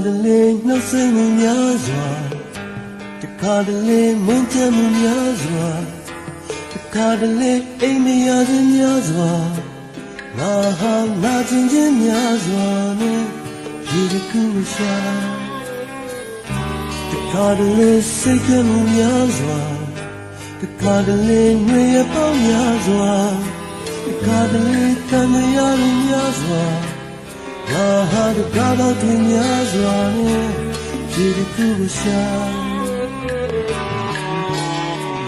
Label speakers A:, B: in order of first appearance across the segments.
A: တလေနှုတ်ဆက်မှုများစွာတခါတလေမုန်းချမှုများစွာတခါတလေအိမ်မရခြင်းများစွာငါဟာနာကျင်ခြင်းများစွာနဲ့ဒီတစ်ခုရှာတခါတလေစိတ်ကြမှုများစွာတခါတလေငွေရပေါင်းများစွာတခါတလေတန်မြားများစွာငါဟာတကားတော့တွင်များစွာနဲ့ဒီတစ်ခုရှာ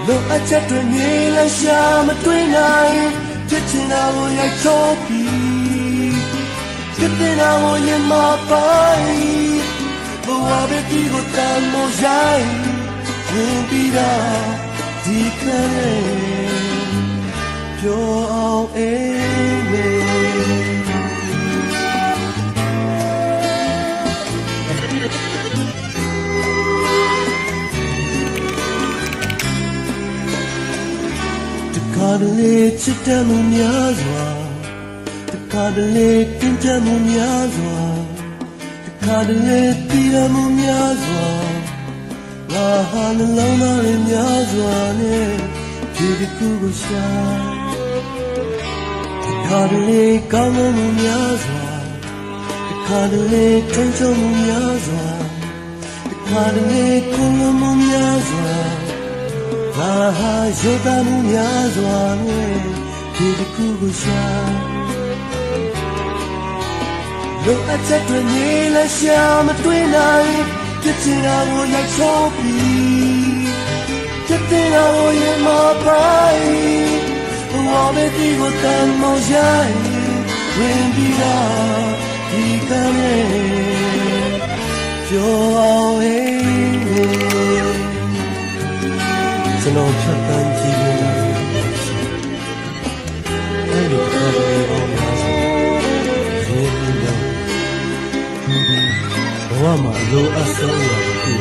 A: လောအချက်တွေမြေလရှာမတွေ့နိုင်ဖြစ်ချင်တာကိုရိုက်ချိုးပြီးဖြစ်တဲ့ကိုရင်မပိုင်ဘဝပဲဒီကိုတမ်းမရိုင်းဝင်ပြီးတော့ဒီကနေ့ပြောအောင်အေးမေတခါတလေချစ်တဲ့မှုများစွာတခါတလေတင်းကျပ်မှုများစွာတခါတလေတည်ရမှုများစွာငါဟာနှလုံးသားတွေများစွာနဲ့ဒီတစ်ခုကိုရှာတခါတလေကောင်းမှုများစွာတခါတလေထိန်ချုံမှုများစွာတခါတလေကိုယ်လုံးမှုများစွာငါဟာရုပ်သားမှုများစွာနဲ့ဒီတစ်ခုကိုရှာလောအချက်တွေမြေလရှာမတွေ့နိုင်ဖြစ်ချင်တာကိုရိုက်ချိုးပြီးဖြစ်တဲ့ကိုရင်မပိုင်ဘဝပဲဒီကိုတမ်းမရိုင်းဝင်ပြီးတော့ဒီကနေ့ပြောအောင်ဟေးကျွန်တော်ဖြတ်တန်းကြည့်နေတာအဲ့ဒီတော့ဒီအောင်ပါစေရင်းပြီးတော့ဘဝမှာလိုအပ်ဆုံးရာကို